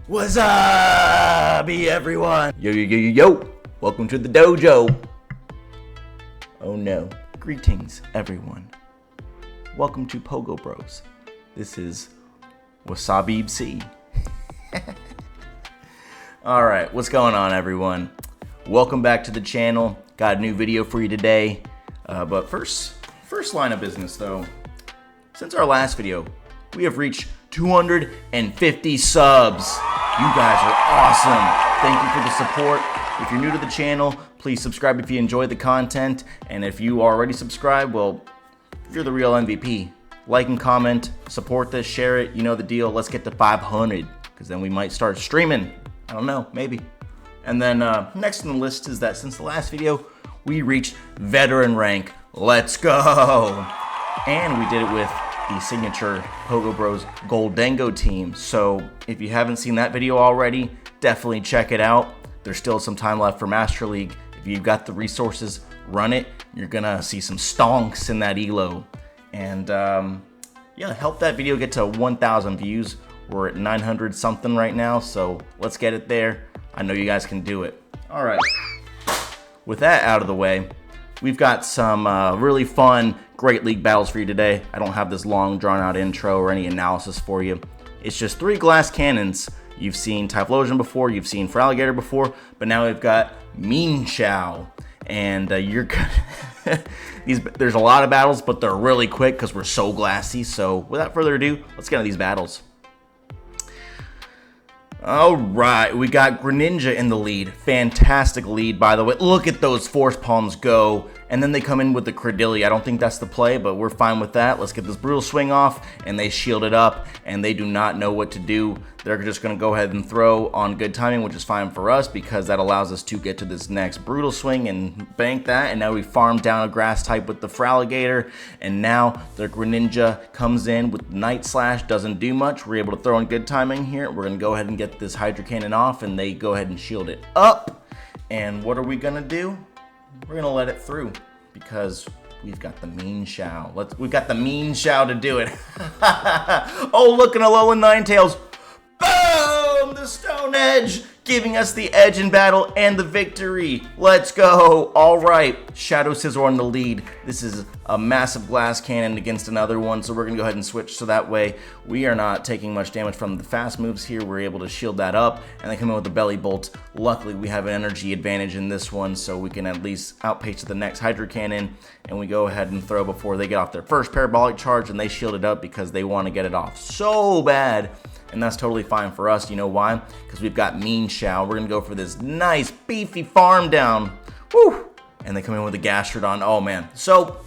What's up, everyone? Yo. Welcome to the dojo. Oh no. Greetings, everyone. Welcome to Pogo Bros. This is Wasabi C. Alright, what's going on, everyone? Welcome back to the channel. Got a new video for you today. But first line of business, though. Since our last video, we have reached 250 subs. You guys are awesome. Thank you for the support. If you're new to the channel, please subscribe if you enjoy the content. And if you already subscribed, well, you're the real MVP. Like and comment, support this, share it. You know the deal. Let's get to 500, because then we might start streaming. I don't know, maybe. And then next on the list is that since the last video, we reached veteran rank. Let's go. And we did it with the signature Pogo Bros Goldengo team. So if you haven't seen that video already, definitely check it out. There's still some time left for Master League. If you've got the resources, run it. You're gonna see some stonks in that elo. And yeah, help that video get to 1,000 views. We're at 900 something right now, so let's get it there. I know you guys can do it. All right, with that out of the way, we've got some really fun Great League battles for you today. I don't have this long drawn out intro or any analysis for you. It's just 3 glass cannons. You've seen Typhlosion before, you've seen feraligatr before, but now we've got mienshao. And you're there's a lot of battles, but they're really quick because we're so glassy. So without further ado, let's get into these battles. All right, we got Greninja in the lead. Fantastic lead, by the way. Look at those Force Palms go. And then they come in with the Credilli. I don't think that's the play, but we're fine with that. Let's get this Brutal Swing off, and they shield it up, and they do not know what to do. They're just going to go ahead and throw on good timing, which is fine for us because that allows us to get to this next Brutal Swing and bank that. And now we farm down a grass type with the feraligatr, and now the Greninja comes in with Night Slash. Doesn't do much. We're able to throw in good timing here. We're going to go ahead and get this Hydro Cannon off, and they go ahead and shield it up. And what are we going to do? We're going to let it through because we've got the mienshao. We've got the mienshao to do it. Oh, look, and Alolan Ninetales. Boom! The Stone Edge giving us the edge in battle and the victory. Let's go. All right, Shadow Scizor in the lead. This is a massive glass cannon against another one, so we're going to go ahead and switch so that way we are not taking much damage from the fast moves here. We're able to shield that up, and they come in with the Belly Bolt. Luckily, we have an energy advantage in this one, so we can at least outpace the next Hydro Cannon, and we go ahead and throw before they get off their first Parabolic Charge, and they shield it up because they want to get it off so bad. And that's totally fine for us. You know why? Because we've got mienshao. We're going to go for this nice, beefy farm down. Woo! And they come in with a Gastrodon. Oh, man. So,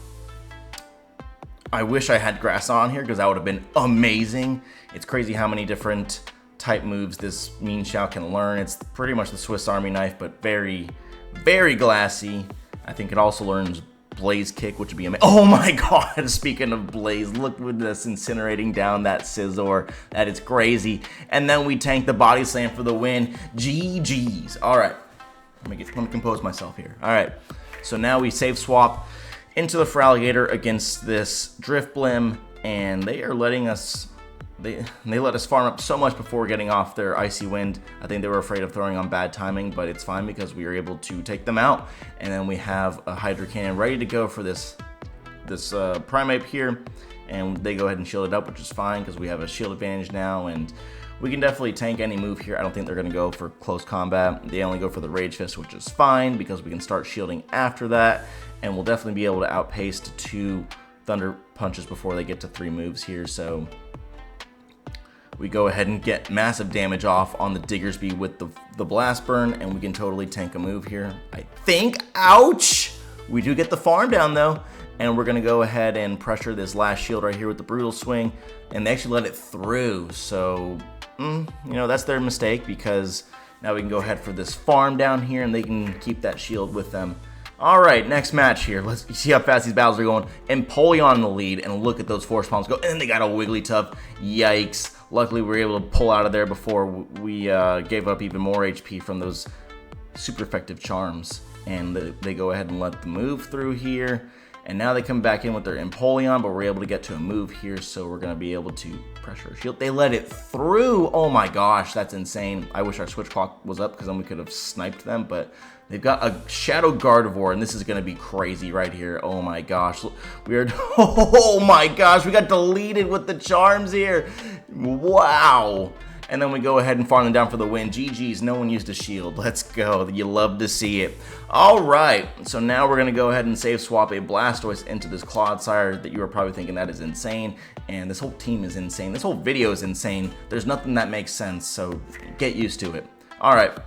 I wish I had grass on here because that would have been amazing. It's crazy how many different type moves this mienshao can learn. It's pretty much the Swiss Army knife, but very, very glassy. I think it also learns Blaze Kick, which would be amazing. Oh my god, speaking of Blaze, look at this incinerating down that Scizor. That is crazy. And then we tank the Body Slam for the win. GG's. Alright, let me compose myself here. Alright, so now we save swap into the feraligatr against this Drifblim, and they are letting us they let us farm up so much before getting off their Icy Wind. I think they were afraid of throwing on bad timing, but it's fine because we were able to take them out. And then we have a Hydro Cannon ready to go for this Primeape here. And they go ahead and shield it up, which is fine because we have a shield advantage now. And we can definitely tank any move here. I don't think they're going to go for close combat. They only go for the Rage Fist, which is fine because we can start shielding after that. And we'll definitely be able to outpace to 2 Thunder Punches before they get to 3 moves here. So we go ahead and get massive damage off on the Diggersby with the Blast Burn, and we can totally tank a move here, I think. Ouch! We do get the farm down, though, and we're going to go ahead and pressure this last shield right here with the Brutal Swing, and they actually let it through, so, you know, that's their mistake, because now we can go ahead for this farm down here, and they can keep that shield with them. All right, next match here. Let's see how fast these battles are going. Empoleon in the lead, and look at those Force Palms go, and then they got a Wigglytuff. Yikes. Luckily, we were able to pull out of there before we gave up even more HP from those super effective charms. And they go ahead and let the move through here. And now they come back in with their Empoleon, but we're able to get to a move here, so we're going to be able to pressure shield. They let it through. Oh my gosh, that's insane. I wish our switch clock was up because then we could have sniped them, but they've got a Shadow Gardevoir, and this is going to be crazy right here. Oh my gosh. We are, oh my gosh, we got deleted with the charms here. Wow. And then we go ahead and farm them down for the win. GG's, no one used a shield. Let's go. You love to see it. All right, so now we're going to go ahead and save swap a Blastoise into this Clodsire that you are probably thinking that is insane. And this whole team is insane. This whole video is insane. There's nothing that makes sense, so get used to it. All right,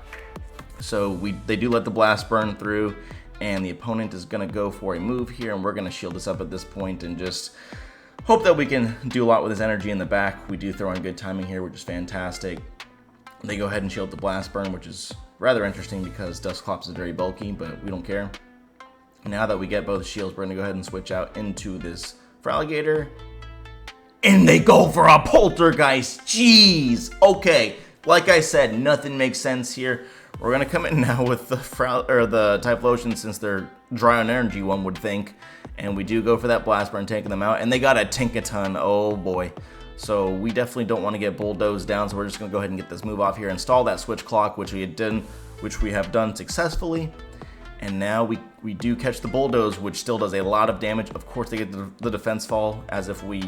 so they do let the blast burn through, and the opponent is going to go for a move here, and we're going to shield this up at this point and just hope that we can do a lot with his energy in the back. We do throw in good timing here, which is fantastic. They go ahead and shield the blast burn, which is rather interesting because Dusclops is very bulky, but we don't care. Now that we get both shields, we're going to go ahead and switch out into this feraligatr. And they go for a Poltergeist. Jeez. Okay, like I said, nothing makes sense here. We're going to come in now with the Typhlosion, since they're dry on energy, one would think. And we do go for that blast burn, taking them out. And they got a Tinkaton. Oh boy. So we definitely don't want to get bulldozed down. So we're just going to go ahead and get this move off here. Install that switch clock, which we have done successfully. And now we do catch the bulldoze, which still does a lot of damage. Of course, they get the defense fall, as if we,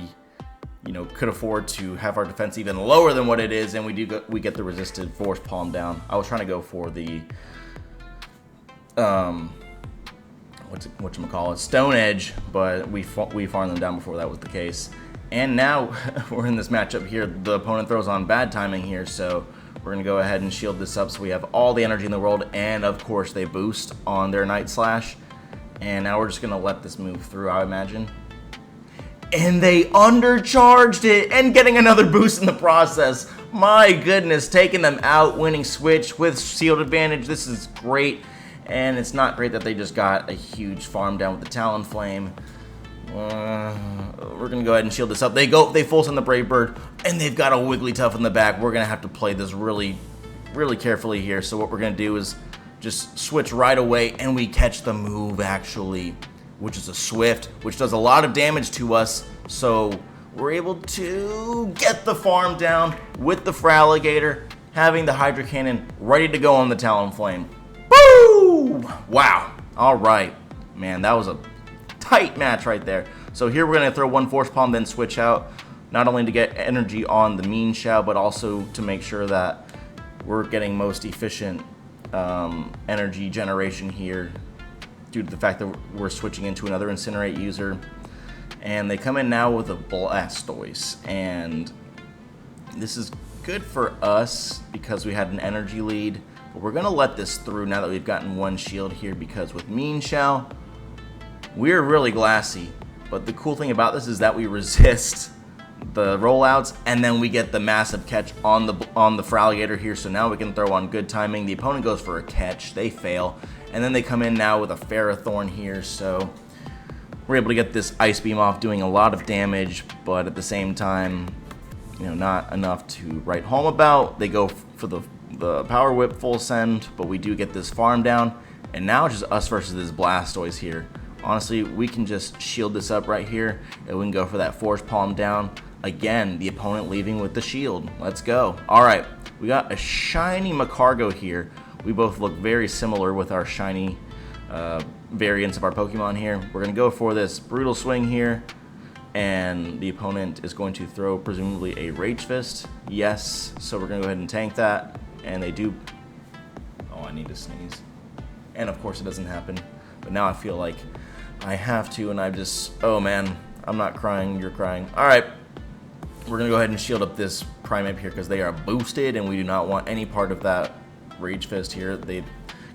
you know, could afford to have our defense even lower than what it is. And we get the resisted force palm down. I was trying to go for the whatchamacallit, Stone Edge, but we farmed them down before that was the case. And now we're in this matchup here. The opponent throws on bad timing here, so we're gonna go ahead and shield this up so we have all the energy in the world, and of course they boost on their Night Slash. And now we're just gonna let this move through, I imagine. And they undercharged it and getting another boost in the process. My goodness, taking them out, winning switch with shield advantage. This is great. And it's not great that they just got a huge farm down with the Talonflame. We're gonna go ahead and shield this up. They full send the Brave Bird, and they've got a Wigglytuff in the back. We're gonna have to play this really, really carefully here. So what we're gonna do is just switch right away, and we catch the move actually, which is a Swift, which does a lot of damage to us. So we're able to get the farm down with the feraligatr, having the Hydro Cannon ready to go on the Talonflame. Woo! Wow. All right, man, that was a tight match right there. So here we're gonna throw one Force Palm, then switch out, not only to get energy on the mienshao, but also to make sure that we're getting most efficient energy generation here, due to the fact that we're switching into another Incinerate user. And they come in now with a Blastoise, and this is good for us because we had an energy lead, but we're gonna let this through now that we've gotten one shield here, because with mienshao, we're really glassy. But the cool thing about this is that we resist the rollouts, and then we get the massive catch on the feraligatr here. So now we can throw on good timing. The opponent goes for a catch, they fail, and then they come in now with a Ferrothorn here. So we're able to get this Ice Beam off, doing a lot of damage, but at the same time, you know, not enough to write home about. They go for the Power Whip full send, but we do get this farm down, and now it's just us versus this Blastoise here. Honestly, we can just shield this up right here, and we can go for that Force Palm down. Again, the opponent leaving with the shield. Let's go. All right, we got a shiny Magcargo here. We both look very similar with our shiny variants of our Pokemon here. We're going to go for this Brutal Swing here, and the opponent is going to throw presumably a Rage Fist. Yes, so we're going to go ahead and tank that, and they do. Oh, I need to sneeze. And of course it doesn't happen, but now I feel like I have to, and I just, oh man, I'm not crying, you're crying. All right, we're gonna go ahead and shield up this Primeape here because they are boosted, and we do not want any part of that Rage Fist here. They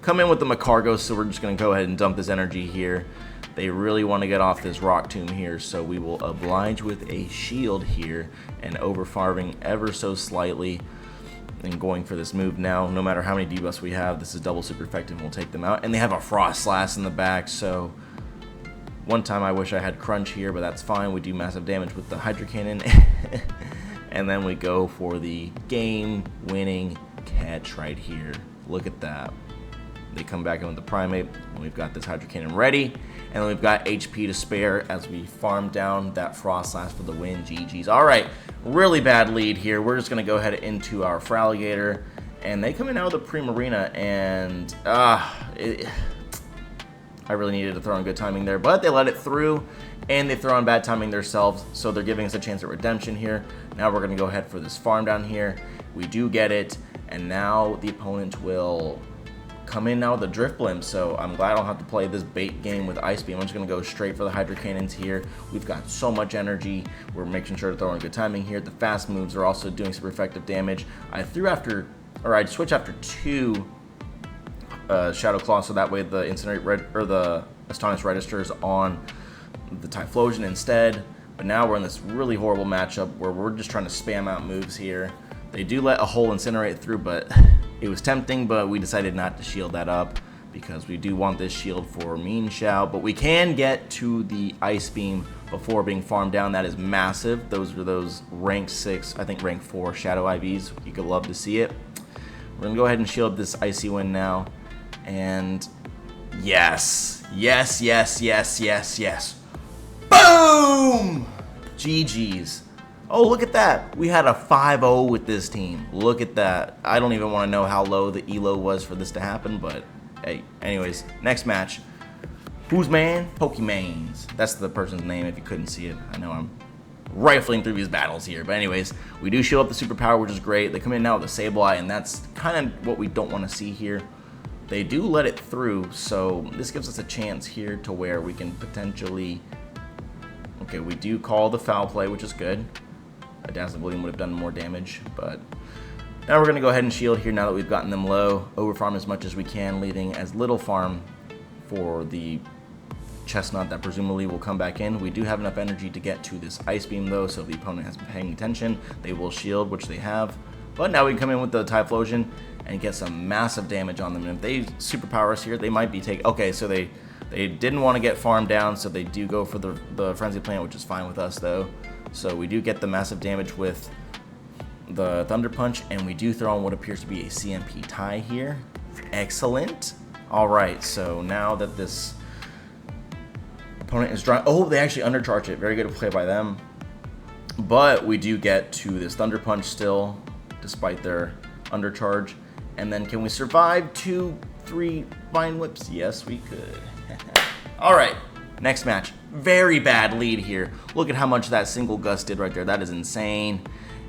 come in with the Magcargo, so we're just gonna go ahead and dump this energy here. They really want to get off this Rock Tomb here, so we will oblige with a shield here, and overfarming ever so slightly, and going for this move now. No matter how many debuffs we have, this is double super effective, and we'll take them out. And they have a Frost Slash in the back, so one time I wish I had Crunch here, but that's fine. We do massive damage with the Hydro Cannon. And then we go for the game-winning catch right here. Look at that. They come back in with the primate, and we've got this Hydro Cannon ready, and then we've got HP to spare as we farm down that Frostlass for the win. GG's. All right, really bad lead here. We're just gonna go ahead into our feraligatr, and they come in out of the Primarina, and I really needed to throw in good timing there, but they let it through, and they throw on bad timing themselves, so they're giving us a chance at redemption here. Now we're gonna go ahead for this farm down here. We do get it, and now the opponent will come in now with the Drift Blimp, so I'm glad I don't have to play this bait game with Ice Beam. I'm just going to go straight for the Hydro Cannons here. We've got so much energy. We're making sure to throw in good timing here. The fast moves are also doing super effective damage. I switch after 2 Shadow Claws, so that way the the Astonish registers on the Typhlosion instead. But now we're in this really horrible matchup where we're just trying to spam out moves here. They do let a whole Incinerate through, but it was tempting, but we decided not to shield that up because we do want this shield for mienshao. But we can get to the Ice Beam before being farmed down. That is massive. Those are those rank 6, I think rank 4 Shadow IVs. You could love to see it. We're going to go ahead and shield this Icy Wind now. And yes, yes, yes, yes, yes, yes. Boom! GG's. Oh, look at that. We had a 5-0 with this team. Look at that. I don't even want to know how low the elo was for this to happen, but hey, anyways, next match. Who's man? Pokémon's. That's the person's name if you couldn't see it. I know I'm rifling through these battles here, but anyways, we do shield up the superpower, which is great. They come in now with a Sableye, and that's kind of what we don't want to see here. They do let it through, so this gives us a chance here to where we can potentially... Okay, we do call the foul play, which is good. A Dazzling Gleam would have done more damage, but now we're going to go ahead and shield here now that we've gotten them low. Overfarm as much as we can, leaving as little farm for the Chestnut that presumably will come back in. We do have enough energy to get to this Ice Beam though, so if the opponent has been paying attention, they will shield, which they have. But now we can come in with the Typhlosion and get some massive damage on them. And if they superpower us here, they might be taking... Okay, so they didn't want to get farmed down, so they do go for the Frenzy Plant, which is fine with us though. So we do get the massive damage with the Thunder Punch, and we do throw in what appears to be a CMP tie here. Excellent. Alright, so now that this opponent is drawing... Oh, they actually undercharge it. Very good play by them. But we do get to this Thunder Punch still, despite their undercharge. And then can we survive 2, 3 Vine Whips? Yes, we could. Alright, next match. Very bad lead here. Look at how much that single gust did right there. That is insane.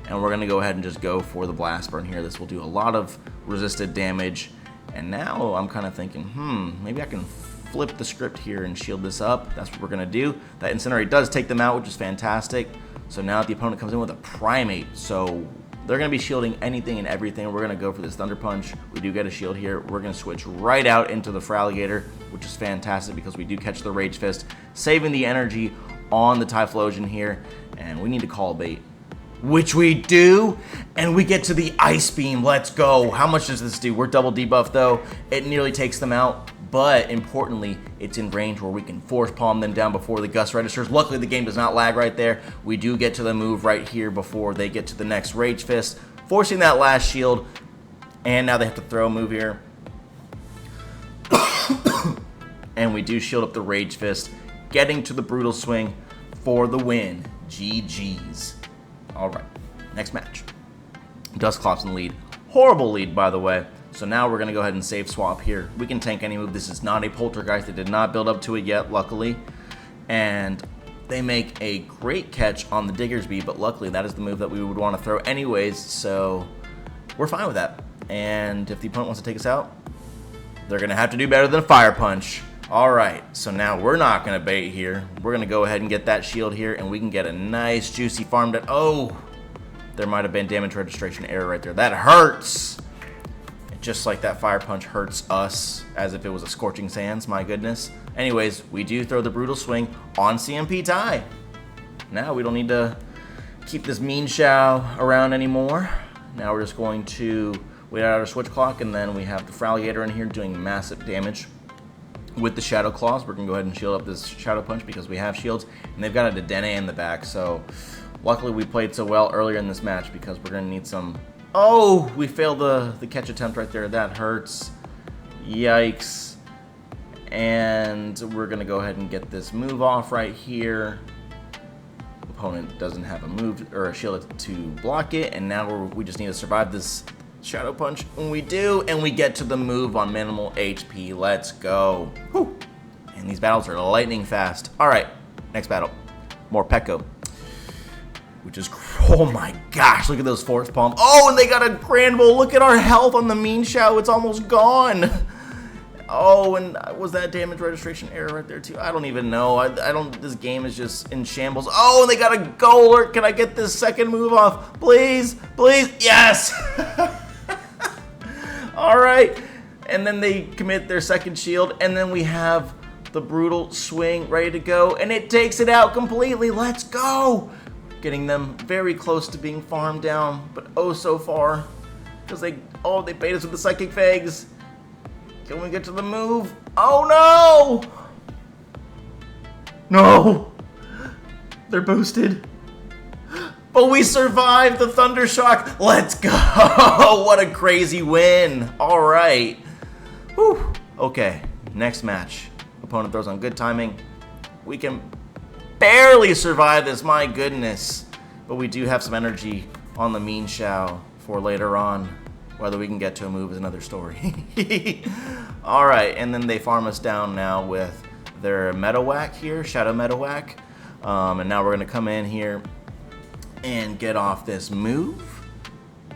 And we're going to go ahead and just go for the Blast Burn here. This will do a lot of resisted damage. And now I'm kind of thinking, maybe I can flip the script here and shield this up. That's what we're going to do. That Incinerate does take them out, which is fantastic. So now the opponent comes in with a Primate. So they're going to be shielding anything and everything. We're going to go for this Thunder Punch. We do get a shield here. We're going to switch right out into the feraligatr, which is fantastic because we do catch the Rage Fist, saving the energy on the Typhlosion here. And we need to call a bait, which we do. And we get to the Ice Beam. Let's go. How much does this do? We're double debuffed though. It nearly takes them out. But importantly, it's in range where we can force palm them down before the gust registers. Luckily, the game does not lag right there. We do get to the move right here before they get to the next Rage Fist, forcing that last shield. And now they have to throw a move here. And we do shield up the Rage Fist, getting to the Brutal Swing for the win. GG's. All right, next match. Dusclops in the lead. Horrible lead, by the way. So now we're going to go ahead and save swap here. We can tank any move. This is not a Poltergeist. They did not build up to it yet, luckily. And they make a great catch on the Diggersby, but luckily that is the move that we would want to throw anyways, so we're fine with that. And if the opponent wants to take us out, they're going to have to do better than a Fire Punch. Alright, so now we're not going to bait here. We're going to go ahead and get that shield here, and we can get a nice juicy farm that... Oh, there might have been damage registration error right there. That hurts! Just like that Fire Punch hurts us as if it was a Scorching Sands, my goodness. Anyways, we do throw the Brutal Swing on CMP tie. Now we don't need to keep this mienshao around anymore. Now we're just going to wait out our switch clock, and then we have the feraligatr in here doing massive damage with the Shadow Claws. We're going to go ahead and shield up this Shadow Punch because we have shields, and they've got a Dedenne in the back, so luckily we played so well earlier in this match because we're going to need some... Oh, we failed the catch attempt right there. That hurts. Yikes. And we're going to go ahead and get this move off right here. Opponent doesn't have a move or a shield to block it, and now we just need to survive this shadow punch. When we do, and we get to the move on minimal HP. Let's go. Whew. And these battles are lightning fast. All right, next battle. More Peko. Which is, oh my gosh, look at those force palm. Oh, and they got a Granbull. Look at our health on the mienshao. It's almost gone. Oh, and was that damage registration error right there too? I don't even know. I don't, this game is just in shambles. Oh, and they got a goaler. Can I get this second move off? Please, please, yes. All right, and then they commit their second shield, and then we have the brutal swing ready to go, and it takes it out completely. Let's go. Getting them very close to being farmed down, but oh so far, because they bait us with the psychic fags. Can we get to the move? Oh no! No! They're boosted. But we survived the Thunder Shock. Let's go! What a crazy win. All right. Whew. Okay, next match. Opponent throws on good timing. We can barely survive this, my goodness. But we do have some energy on the mienshao for later on. Whether we can get to a move is another story. All right, and then they farm us down now with their Metawhack here, Shadow Metawhack. And now we're gonna come in here and get off this move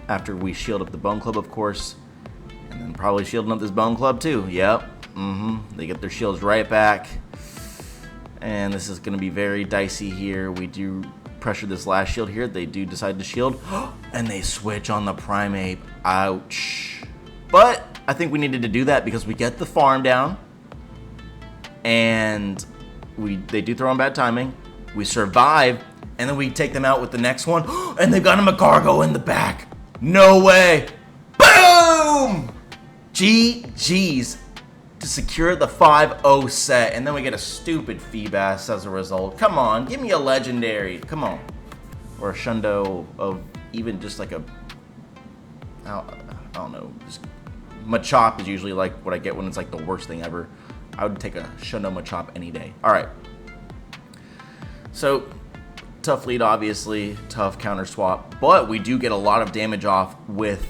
after we shield up the Bone Club, of course. And then probably shielding up this Bone Club too, yep. They get their shields right back. And this is gonna be very dicey here. We do pressure this last shield here. They do decide to shield, and they switch on the Primeape. Ouch. But I think we needed to do that because we get the farm down, and they do throw on bad timing. We survive, and then we take them out with the next one, and they've got a Macargo in the back. No way. Boom! GG's to secure the 5-0 set, and then we get a stupid Feebas as a result. Come on, give me a legendary. Come on. Or a Shundo of even just like a, I don't know, just Machop is usually like what I get when it's like the worst thing ever. I would take a Shundo Machop any day. All right. So, tough lead, obviously, tough counter swap, but we do get a lot of damage off with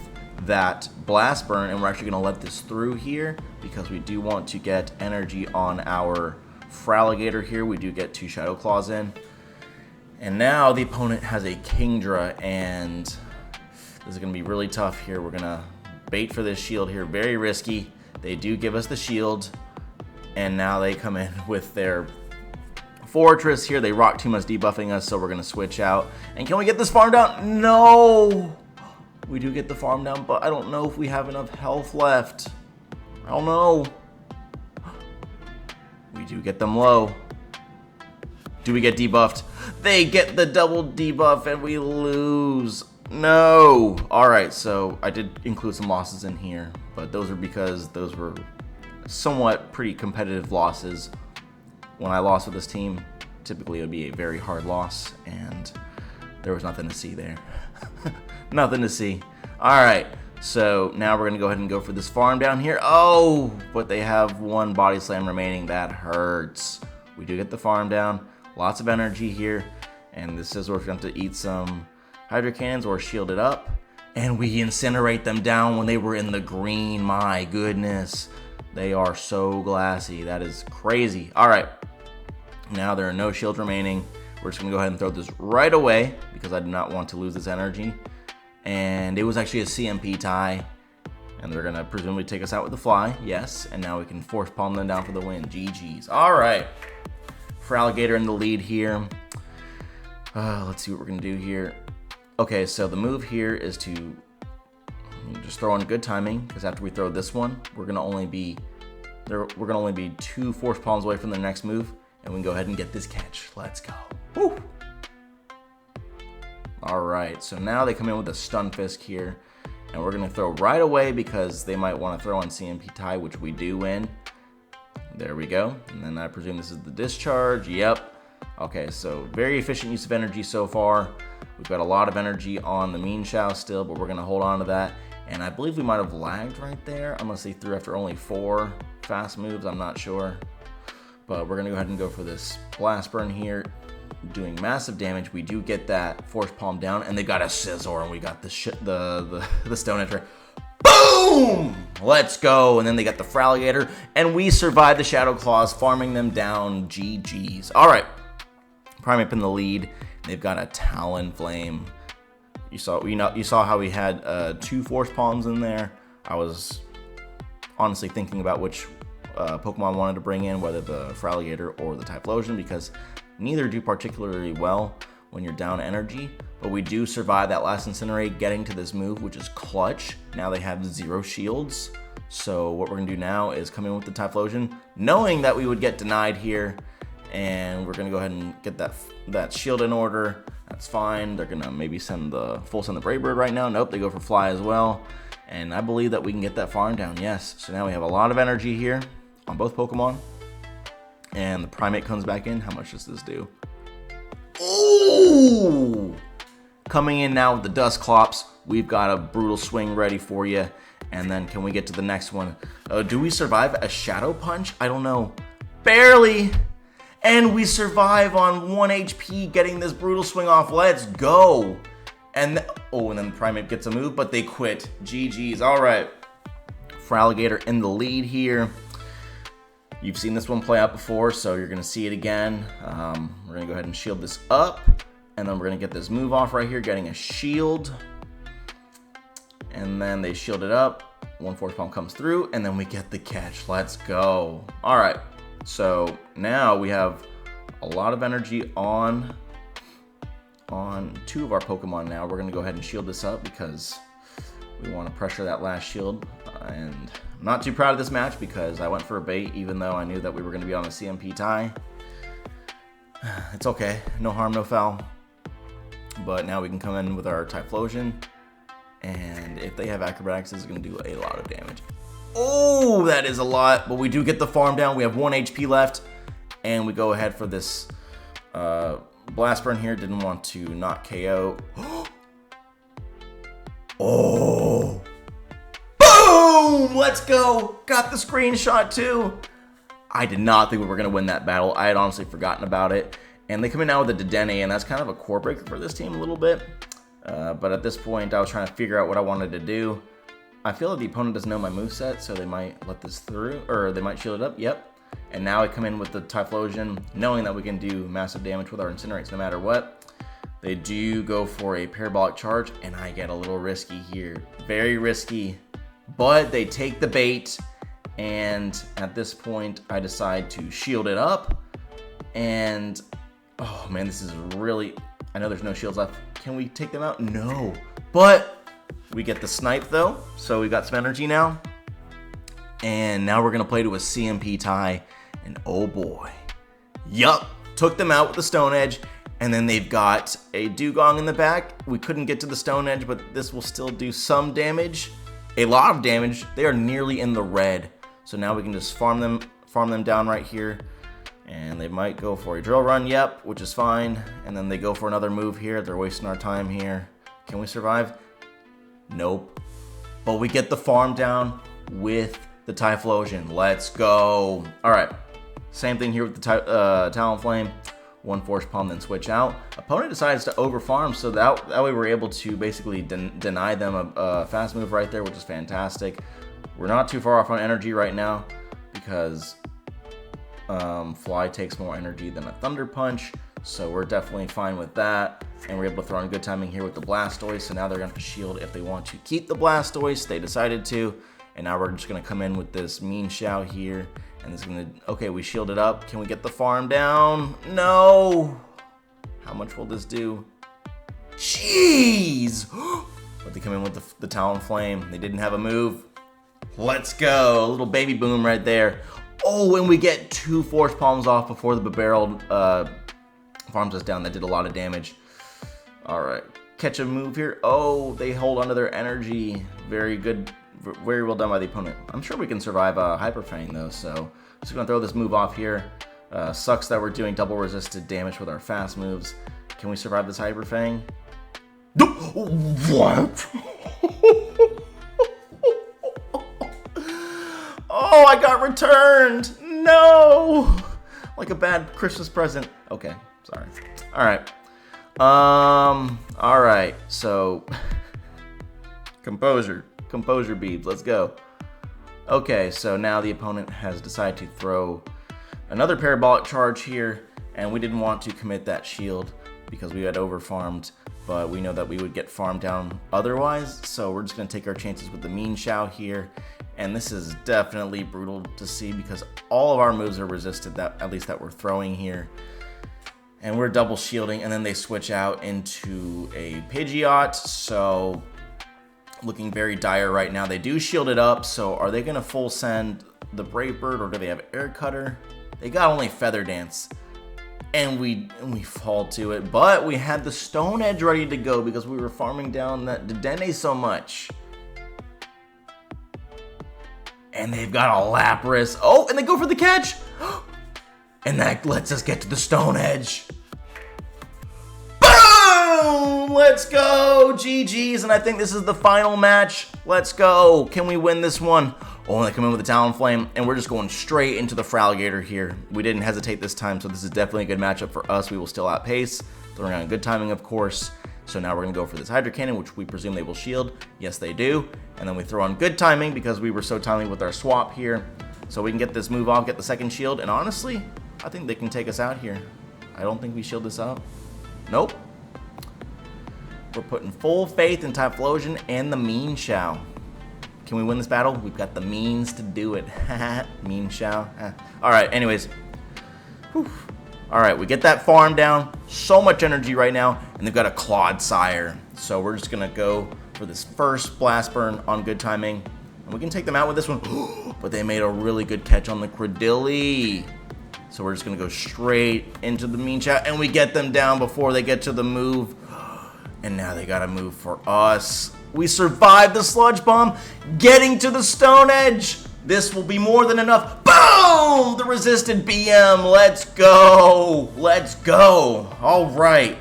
that blast burn, and we're actually going to let this through here because we do want to get energy on our feraligatr here. We do get 2 Shadow Claws in, and now the opponent has a Kingdra, and this is going to be really tough here. We're going to bait for this shield here, very risky. They do give us the shield, and now they come in with their Fortress here. They rock too much, debuffing us, so we're going to switch out. And can we get this farm down? No! We do get the farm down, but I don't know if we have enough health left. I don't know. We do get them low. Do we get debuffed? They get the double debuff and we lose. No. All right, so I did include some losses in here, but those are because those were somewhat pretty competitive losses. When I lost with this team, typically it would be a very hard loss, and there was nothing to see there. Nothing to see. All right, so now we're gonna go ahead and go for this farm down here. Oh, but they have 1 body slam remaining. That hurts. We do get the farm down. Lots of energy here, and this is where we're going to eat some Hydro Cannons or shield it up, and we incinerate them down when they were in the green. My goodness, they are so glassy. That is crazy. All right, now there are no shields remaining. We're just gonna go ahead and throw this right away because I do not want to lose this energy. And it was actually a CMP tie, and they're gonna presumably take us out with the fly. Yes, and now we can force palm them down for the win. GG's. All right, feraligatr in the lead here. Let's see what we're gonna do here. Okay, so the move here is to just throw on good timing, because after we throw this one, we're gonna only be 2 force palms away from the next move, and we can go ahead and get this catch. Let's go. Woo! All right, so now they come in with a Stun Fisk here, and we're gonna throw right away because they might want to throw on CMP tie, which we do win. There we go, and then I presume this is the discharge. Yep. Okay, so very efficient use of energy so far. We've got a lot of energy on the mienshao still, but we're gonna hold on to that. And I believe we might have lagged right there, unless they threw after only 4 fast moves. I'm not sure. But we're going to go ahead and go for this blast burn here, doing massive damage. We do get that force palm down, and they got a scissor, and we got the Stone Edge. Boom! Let's go. And then they got the feraligatr, and we survived the Shadow Claws, farming them down. GG's. All right. Primeape in the lead. They've got a Talonflame. You saw how we had 2 force palms in there. I was honestly thinking about which Pokemon I wanted to bring in, whether the feraligatr or the typhlosion, because neither do particularly well when you're down energy. But we do survive that last Incinerate, getting to this move, which is clutch. Now they have 0 shields. So what we're going to do now is come in with the typhlosion, knowing that we would get denied here. And we're going to go ahead and get that shield in order. That's fine. They're going to maybe send the Brave Bird right now. Nope, they go for Fly as well. And I believe that we can get that farm down, yes. So now we have a lot of energy here on both Pokemon. And the Primeape comes back in. How much does this do? Ooh! Coming in now with the Dusclops. We've got a brutal swing ready for you. And then can we get to the next one? Do we survive a Shadow Punch? I don't know. Barely! And we survive on 1 HP, getting this brutal swing off. Let's go! And then the Primeape gets a move, but they quit. GG's. All right. Feraligatr in the lead here. You've seen this one play out before, so you're going to see it again. We're going to go ahead and shield this up. And then we're going to get this move off right here, getting a shield. And then they shield it up. 1 force palm comes through, and then we get the catch. Let's go. All right. So now we have a lot of energy on 2 of our Pokemon now. We're going to go ahead and shield this up because we want to pressure that last shield. And I'm not too proud of this match because I went for a bait even though I knew that we were going to be on a CMP tie. It's okay. No harm, no foul. But now we can come in with our Typhlosion. And if they have Acrobatics, this is going to do a lot of damage. Oh, that is a lot, but we do get the farm down. We have 1 HP left, and we go ahead for this blast burn here. Didn't want to not KO. Oh, boom! Let's go. Got the screenshot too. I did not think we were going to win that battle. I had honestly forgotten about it. And they come in now with a Dedenne, and that's kind of a core breaker for this team a little bit. But at this point, I was trying to figure out what I wanted to do. I feel like the opponent doesn't know my moveset, so they might let this through, or they might shield it up, yep. And now I come in with the Typhlosion, knowing that we can do massive damage with our Incinerates no matter what. They do go for a Parabolic Charge, and I get a little risky here. Very risky, but they take the bait, and at this point, I decide to shield it up. And, oh man, this is really, I know there's no shields left. Can we take them out? No, but we get the snipe though, so we got some energy now. And now we're gonna play to a CMP tie, and oh boy. Yup, took them out with the Stone Edge, and then they've got a Dugong in the back. We couldn't get to the Stone Edge, but this will still do some damage. A lot of damage. They are nearly in the red. So now we can just farm them down right here. And they might go for a Drill Run, yep, which is fine. And then they go for another move here. They're wasting our time here. Can we survive? Nope. But we get the farm down with the Typhlosion. Let's go. All right. Same thing here with the Talonflame. 1 Force Palm, then switch out. Opponent decides to over farm, so that way we're able to basically deny them a fast move right there, which is fantastic. We're not too far off on energy right now because Fly takes more energy than a Thunder Punch, so we're definitely fine with that. And we're able to throw in good timing here with the Blastoise, so now they're going to shield if they want to keep the Blastoise. They decided to, and now we're just going to come in with this Mienshao here, and it's going to, okay, we shielded up. Can we get the farm down? No! How much will this do? Jeez! But they come in with the Talonflame. They didn't have a move. Let's go. A little baby boom right there. Oh, and we get 2 Force Palms off before the Barrel farms us down. That did a lot of damage. All right. Catch a move here. Oh, they hold onto their energy. Very good. Very well done by the opponent. I'm sure we can survive a Hyper Fang though, so just gonna throw this move off here. Sucks that we're doing double resisted damage with our fast moves. Can we survive this Hyper Fang? What? Oh, I got returned. No. Like a bad Christmas present. Okay, sorry. All right. All right. So, composure beads. Let's go. Okay, so now the opponent has decided to throw another parabolic charge here, and we didn't want to commit that shield because we had over-farmed, but we know that we would get farmed down otherwise, so we're just going to take our chances with the mienshao here, and this is definitely brutal to see because all of our moves are resisted, at least that we're throwing here, and we're double shielding, and then they switch out into a Pidgeot, so looking very dire right now. They do shield it up, so are they going to full send the Brave Bird, or do they have Air Cutter? They got only Feather Dance, and we fall to it, but we had the Stone Edge ready to go because we were farming down that Dedenne so much. And they've got a Lapras. Oh, and they go for the catch! And that lets us get to the Stone Edge. Boom! Let's go! GG's, and I think this is the final match. Let's go. Can we win this one? Oh, and they come in with the Talonflame, and we're just going straight into the feraligatr here. We didn't hesitate this time, so this is definitely a good matchup for us. We will still outpace. Throwing on good timing, of course. So now we're going to go for this Hydro Cannon, which we presume they will shield. Yes, they do. And then we throw on good timing because we were so timely with our swap here. So we can get this move off, get the second shield, and honestly, I think they can take us out here. I don't think we shield this out. Nope. We're putting full faith in Typhlosion and the mienshao. Can we win this battle? We've got the means to do it. mienshao. Alright, anyways. Alright, we get that farm down. So much energy right now. And they've got a Clodsire. So we're just going to go for this first Blast Burn on good timing. And we can take them out with this one. But they made a really good catch on the Credilli. So we're just going to go straight into the mienshao. And we get them down before they get to the move. And now they got to move for us. We survived the Sludge Bomb, getting to the Stone Edge. This will be more than enough. Boom! The resisted BM. Let's go. Let's go. All right.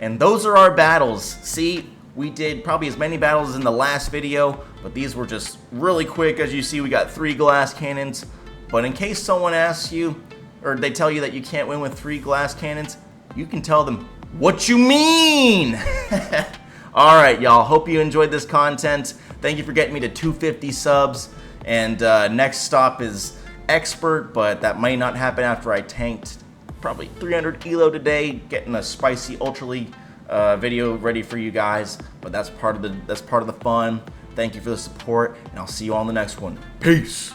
And those are our battles. See, we did probably as many battles as in the last video, but these were just really quick. As you see, we got 3 glass cannons. But in case someone asks you, or they tell you that you can't win with 3 glass cannons, you can tell them, what you mean? Alright, y'all. Hope you enjoyed this content. Thank you for getting me to 250 subs. And next stop is Expert, but that might not happen after I tanked probably 300 elo today, getting a spicy Ultra League video ready for you guys. But that's part of the fun. Thank you for the support, and I'll see you on the next one. Peace.